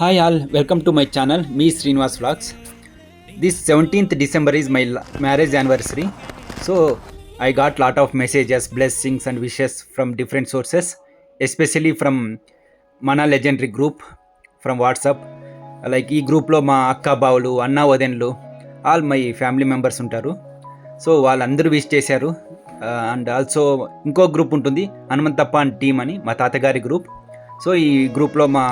Hi all, welcome to my channel, me Srinivas Vlogs. This 17th December is my marriage anniversary. So I got lot of messages, blessings and wishes from different sources, especially from Mana Legendary group from WhatsApp. Like ఈ గ్రూప్లో మా అక్క బావులు అన్న వదెన్లు all my family members ఉంటారు. So వాళ్ళందరూ wish చేశారు. And also ఇంకో గ్రూప్ ఉంటుంది హనుమంతప్ప అండ్ టీమ్ అని మా తాతగారి గ్రూప్. సో ఈ గ్రూప్లో మా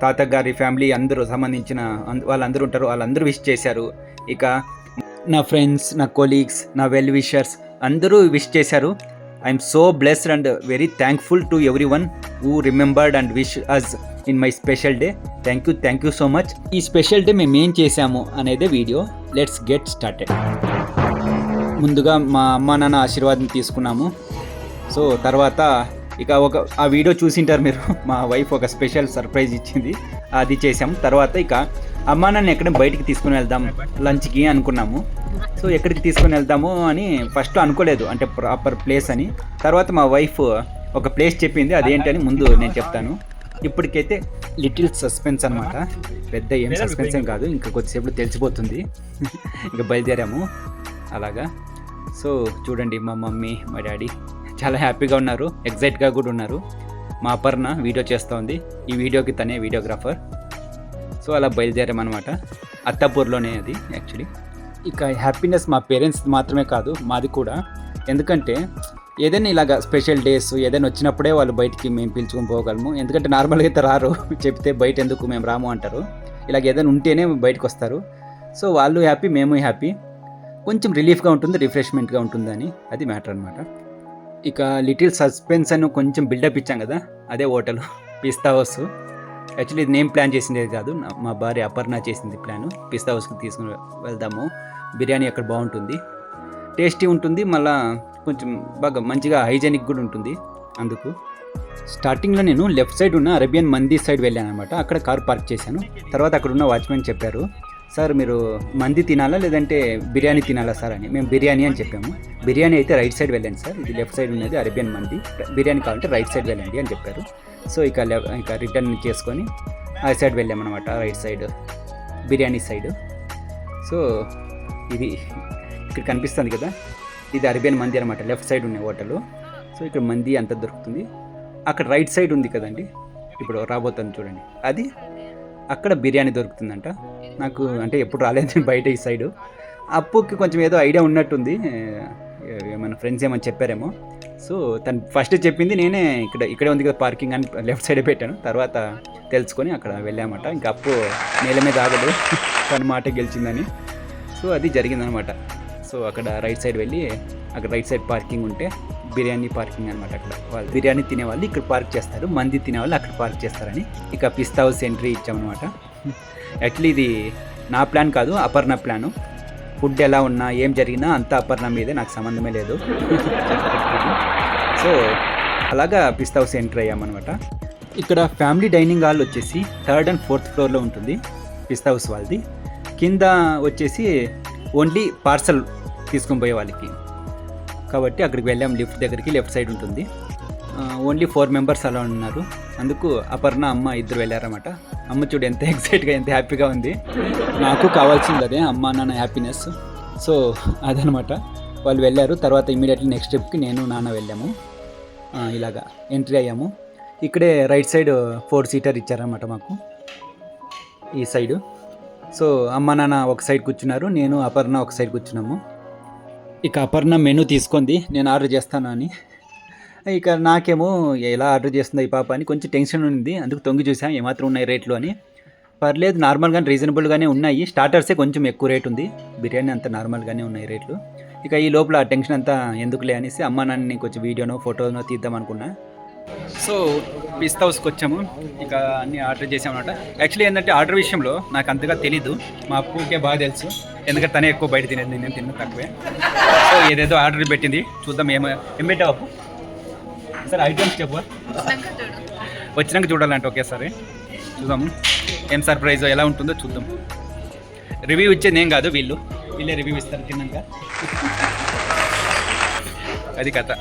తాతగారి ఫ్యామిలీ అందరూ సంబంధించిన వాళ్ళందరూ ఉంటారు. వాళ్ళందరూ విష్ చేశారు. ఇక నా ఫ్రెండ్స్, నా కొలీగ్స్, నా వెల్ విషర్స్ అందరూ విష్ చేశారు. I'm so blessed and very thankful to everyone who remembered and wish us in my special day. Thank you so much. ఈ స్పెషల్ డే మేము ఏం చేశాము అనేదే వీడియో. Let's get started. ముందుగా మా అమ్మ నాన్న ఆశీర్వాదం తీసుకున్నాము. సో తర్వాత ఇక ఆ వీడియో చూసింటారు మీరు. మా వైఫ్ ఒక స్పెషల్ సర్ప్రైజ్ ఇచ్చింది, అది చేసాము. తర్వాత ఇక అమ్మా నాన్న ఎక్కడ బయటికి తీసుకుని వెళ్దాం లంచ్కి అనుకున్నాము. సో ఎక్కడికి తీసుకుని వెళ్దాము అని ఫస్ట్ అనుకోలేదు, అంటే ప్రాపర్ ప్లేస్ అని. తర్వాత మా వైఫ్ ఒక ప్లేస్ చెప్పింది, అదేంటని ముందు నేను చెప్తాను. ఇప్పటికైతే లిటిల్ సస్పెన్స్ అనమాట, పెద్ద ఏం సస్పెన్స్ ఏం కాదు, ఇంకా కొద్దిసేపు తెలిసిపోతుంది. ఇంకా బయలుదేరాము అలాగా. సో చూడండి, మా మమ్మీ మా డాడీ చాలా హ్యాపీగా ఉన్నారు, ఎగ్జైట్గా కూడా ఉన్నారు. మా అపర్ణ వీడియో చేస్తూ ఉంది, ఈ వీడియోకి తనే వీడియోగ్రాఫర్. సో అలా బయలుదేరామన్నమాట. అత్తాపూర్లోనే అది యాక్చువల్లీ. ఇక హ్యాపీనెస్ మా పేరెంట్స్ మాత్రమే కాదు, మాది కూడా. ఎందుకంటే ఏదైనా ఇలాగ స్పెషల్ డేస్ ఏదైనా వచ్చినప్పుడే వాళ్ళు బయటికి మేము పిలుచుకొని పోగలము. ఎందుకంటే నార్మల్గా అయితే రారు, చెప్తే బయట ఎందుకు మేము రాము అంటారు. ఇలాగ ఏదైనా ఉంటేనే బయటకు వస్తారు. సో వాళ్ళు హ్యాపీ, మేము హ్యాపీ. కొంచెం రిలీఫ్గా ఉంటుంది, రిఫ్రెష్మెంట్గా ఉంటుందని అది మ్యాటర్ అనమాట. ఇక లిటిల్ సస్పెన్స్ అని కొంచెం బిల్డప్ ఇచ్చాం కదా, అదే హోటల్ పిస్తా హౌస్. యాక్చువల్లీ ఇది నేను ప్లాన్ చేసింది కాదు, మా భార్య అపర్ణ చేసింది ప్లాను. పిస్తా హౌస్కి తీసుకుని వెళ్దాము, బిర్యానీ అక్కడ బాగుంటుంది, టేస్టీ ఉంటుంది, మళ్ళీ కొంచెం బాగా మంచిగా హైజెనిక్ కూడా ఉంటుంది. అందుకు స్టార్టింగ్లో నేను లెఫ్ట్ సైడ్ ఉన్న అరేబియన్ మందీ సైడ్ వెళ్ళాను అనమాట. అక్కడ కార్ పార్క్ చేశాను. తర్వాత అక్కడ ఉన్న వాచ్మెన్ చెప్పారు, సార్ మీరు మంది తినాలా లేదంటే బిర్యానీ తినాలా సార్ అని. మేము బిర్యానీ అని చెప్పాము. బిర్యానీ అయితే రైట్ సైడ్ వెళ్ళండి సార్, ఇది లెఫ్ట్ సైడ్ ఉన్నది అరేబియన్ మంది, బిర్యానీ కావాలంటే రైట్ సైడ్ వెళ్ళండి అని చెప్పారు. సో ఇక రిటర్న్ చేసుకొని ఆ సైడ్ వెళ్ళామన్నమాట, right side biryani side. So ఇది ఇక్కడ కనిపిస్తుంది కదా, ఇది అరేబియన్ మంది అనమాట, లెఫ్ట్ సైడ్ ఉన్న హోటల్. సో ఇక్కడ మంది అంతా దొరుకుతుంది. అక్కడ రైట్ సైడ్ ఉంది కదండి, ఇప్పుడు రాబోతుంది చూడండి, అది అక్కడ బిర్యానీ దొరుకుతుందంట. నాకు అంటే ఎప్పుడు రాలేదు బయట ఈ సైడు. అప్పుకి కొంచెం ఏదో ఐడియా ఉన్నట్టుంది, ఏమైనా ఫ్రెండ్స్ ఏమైనా చెప్పారేమో. సో తను ఫస్ట్ చెప్పింది, నేనే ఇక్కడే ఉంది కదా పార్కింగ్ అని లెఫ్ట్ సైడే పెట్టాను. తర్వాత తెలుసుకొని అక్కడ వెళ్ళామట. ఇంకా అప్పు నేల మీద ఆగదు, తన మాట గెలిచిందని. సో అది జరిగిందనమాట. సో అక్కడ రైట్ సైడ్ వెళ్ళి, అక్కడ రైట్ సైడ్ పార్కింగ్ ఉంటే బిర్యానీ పార్కింగ్ అనమాట. అక్కడ వాళ్ళు బిర్యానీ తినేవాళ్ళు ఇక్కడ పార్క్ చేస్తారు, మంది తినేవాళ్ళు అక్కడ పార్క్ చేస్తారని ఇక పిస్తా హౌస్ ఎంట్రీ ఇచ్చామన్నమాట. యాక్చువల్లీ ఇది నా ప్లాన్ కాదు, అపర్ణ ప్లాను. ఫుడ్ ఎలా ఉన్నా ఏం జరిగినా అంతా అపర్ణ మీదే, నాకు సంబంధమే లేదు. సో అలాగా పిస్తా హౌస్ ఎంట్రీ అయ్యామన్నమాట. ఇక్కడ ఫ్యామిలీ డైనింగ్ హాల్ వచ్చేసి 3rd and 4th ఫ్లోర్లో ఉంటుంది పిస్తా హౌస్ వాళ్ళది. కింద వచ్చేసి ఓన్లీ పార్సల్ తీసుకొని పోయే వాళ్ళకి కాబట్టి అక్కడికి వెళ్ళాం. లిఫ్ట్ దగ్గరికి లెఫ్ట్ సైడ్ ఉంటుంది. ఓన్లీ 4 మెంబర్స్ అలా ఉన్నారు. అందుకు అపర్ణ అమ్మ ఇద్దరు వెళ్ళారన్నమాట. అమ్మ చూడు ఎంత ఎక్సైట్గా, ఎంత హ్యాపీగా ఉంది. నాకు కావాల్సింది అదే, అమ్మ నాన్న హ్యాపీనెస్. సో అదనమాట, వాళ్ళు వెళ్ళారు. తర్వాత ఇమీడియట్లీ నెక్స్ట్ ట్రిప్కి నేను నాన్న వెళ్ళాము. ఇలాగా ఎంట్రీ అయ్యాము. ఇక్కడే రైట్ సైడ్ 4 సీటర్ ఇచ్చారన్నమాట మాకు ఈ సైడు. సో అమ్మ నాన్న ఒక సైడ్ కూర్చున్నారు, నేను అపర్ణ ఒక సైడ్ కూర్చున్నాము. ఇక అపర్ణ మెనూ తీసుకుంది, నేను ఆర్డర్ చేస్తాను అని. ఇక నాకేమో ఎలా ఆర్డర్ చేస్తుందో ఈ పాప అని కొంచెం టెన్షన్ ఉంది. అందుకు తొంగి చూసాను ఏమాత్రం ఉన్నాయి రేట్లు అని. పర్లేదు, నార్మల్గా రీజనబుల్గానే ఉన్నాయి. స్టార్టర్సే కొంచెం ఎక్కువ రేట్ ఉంది, బిర్యానీ అంతా నార్మల్గానే ఉన్నాయి రేట్లు. ఇక ఈ లోపల ఆ టెన్షన్ అంతా ఎందుకులే అనేసి అమ్మ నాన్నని కొంచెం వీడియోనో ఫోటోనో తీద్దాం అనుకున్నా. సో పిస్తా హౌస్కి వచ్చాము. ఇక అన్నీ ఆర్డర్ చేసామన్నమాట. యాక్చువల్లీ ఏంటంటే ఆర్డర్ విషయంలో నాకు అంతగా తెలీదు, మా అప్పుకే బాగా తెలుసు. ఎందుకంటే తనే ఎక్కువ బయట తినేది, నేను తిన్నది తక్కువే. సో ఏదేదో ఆర్డర్ పెట్టింది, చూద్దాం ఏం పెట్టావు అప్పు. సరే ఐటమ్స్ చెప్పు, వచ్చినాక చూడాలంటే ఒకేసారి చూద్దాము ఏం సర్ప్రైజ్ ఎలా ఉంటుందో చూద్దాం. రివ్యూ ఇచ్చేది ఏం కాదు, వీళ్ళే రివ్యూ ఇస్తారు తిన్నాక. అది కథ.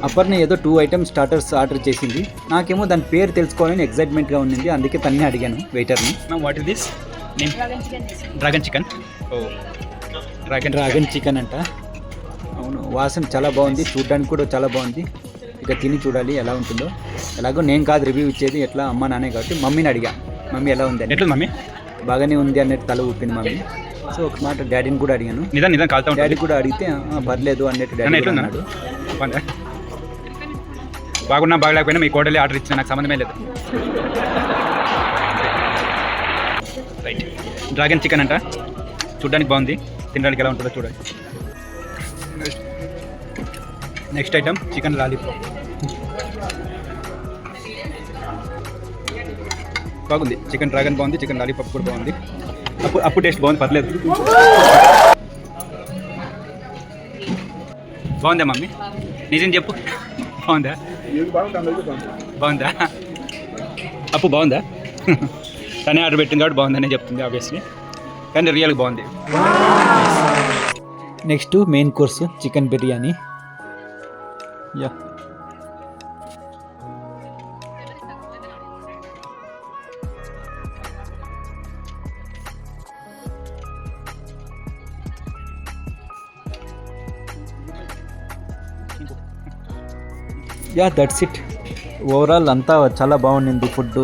అపర్ణ ఏదో 2 ఐటమ్స్ స్టార్టర్స్ ఆర్డర్ చేసింది. నాకేమో దాని పేరు తెలుసుకోవాలని ఎక్సైట్మెంట్గా ఉండింది, అందుకే తన్నే అడిగాను వెయిటర్ని. What is this name? Dragon chicken. ఓ డ్రాగన్ చికెన్ అంట. అవును, వాసన చాలా బాగుంది, చూడడానికి కూడా చాలా బాగుంది. ఇక తిని చూడాలి ఎలా ఉంటుందో. ఎలాగో నేను కాదు రివ్యూ ఇచ్చేది, ఎట్లా అమ్మ నానే కాబట్టి మమ్మీని అడిగా, మమ్మీ ఎలా ఉంది అని. ఎట్లా మమ్మీ? బాగానే ఉంది అన్నట్టు తల ఊపింది మమ్మీ. సో ఒక మాట డాడీని కూడా అడిగాను, డాడీ కూడా అడిగితే పర్లేదు అన్నట్టు డాడీ అన్నాడు. బాగున్నా బాగలేకపోయినా మీ కోడలే ఆర్డర్ ఇచ్చిన, నాకు సంబంధమే లేదు. రైట్, డ్రాగన్ చికెన్ అంట, చూడడానికి బాగుంది, తినడానికి ఎలా ఉంటుందో చూడాలి. Next item chicken lollipop. బాగుంది, చికెన్ డ్రాగన్ బాగుంది, చికెన్ లాలీపాప్ కూడా బాగుంది. అప్పు టేస్ట్ బాగుంది, పర్లేదు. బాగుందా మమ్మీ? నిజం చెప్పు, బాగుందా? బాగుందా? అప్పు బాగుందా? తనే ఆర్డర్ పెట్టింది కాబట్టి బాగుందనే చెప్తుంది ఆబ్వియస్లీ, కానీ రియల్గా బాగుంది. Next main course chicken biryani. Yeah, that's it. Overall అంతా చాలా బాగుండింది ఫుడ్,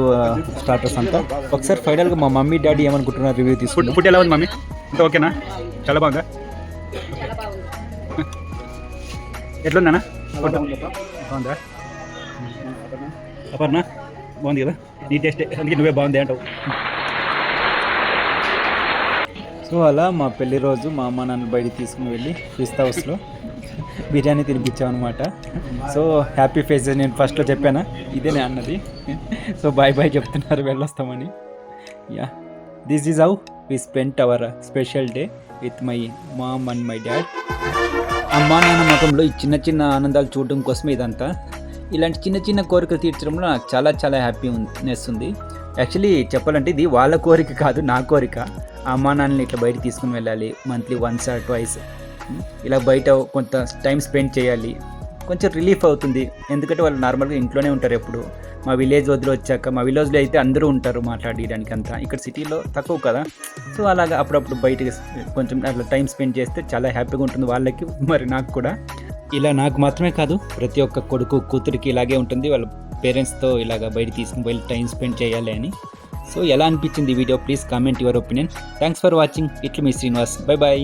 స్టార్టర్స్ అంతా. ఒకసారి ఫైనల్గా మా మమ్మీ డాడీ ఏమనుకుంటున్నారు రివ్యూ తీసుకుంటే. ఫుడ్ ఎలా ఉంది మమ్మీ? అంతా ఓకేనా? చాలా బాగుందా? ఎట్లుందన్నా? బాగుందా? అపర్ణ బాగుంది కదా, నీ టేస్ట్ అందుకే నువ్వే బాగుంది అంటావు. సో అలా మా పెళ్లి రోజు మా అమ్మ నాన్న బయటికి తీసుకుని వెళ్ళి పిస్తా హౌస్లో బిర్యానీ తినిపించాం అనమాట. సో హ్యాపీ ఫేసెస్ నేను ఫస్ట్లో చెప్పానా, ఇదే నేను అన్నది. సో బాయ్ బాయ్ చెప్తున్నారు, వెళ్ళొస్తామని. Yeah, this is how we spent our special day with my mom and my dad. అమ్మా నాన్న ముఖంలో ఈ చిన్న చిన్న ఆనందాలు చూడడం కోసమే ఇదంతా. ఇలాంటి చిన్న చిన్న కోరికలు తీర్చడంలో నాకు చాలా చాలా హ్యాపీనెస్ ఉంది. యాక్చువల్లీ చెప్పాలంటే ఇది వాళ్ళ కోరిక కాదు, నా కోరిక. అమ్మా నాన్నని ఇట్లా బయట తీసుకుని వెళ్ళాలి, మంత్లీ వన్స్ ఆర్ ట్వైస్ ఇలా బయట కొంత టైం స్పెండ్ చేయాలి, కొంచెం రిలీఫ్ అవుతుంది. ఎందుకంటే వాళ్ళు నార్మల్గా ఇంట్లోనే ఉంటారు ఎప్పుడు. మా విలేజ్ వదిలి వచ్చాక, మా విలేజ్లో అయితే అందరూ ఉంటారు మాట్లాడడానికి అంతా, ఇక్కడ సిటీలో తక్కువ కదా. సో అలాగా అప్పుడప్పుడు బయటకి కొంచెం అట్లా టైం స్పెండ్ చేస్తే చాలా హ్యాపీగా ఉంటుంది వాళ్ళకి, మరి నాకు కూడా. ఇలా నాకు మాత్రమే కాదు, ప్రతి ఒక్క కొడుకు కూతురికి ఇలాగే ఉంటుంది, వాళ్ళ పేరెంట్స్తో ఇలాగ బయట తీసుకుని వెళ్ళి టైం స్పెండ్ చేయాలి అని. సో ఎలా అనిపించింది ఈ video? Please comment your opinion. Thanks for watching. ఇట్లు మీ శ్రీనివాస్. Bye bye.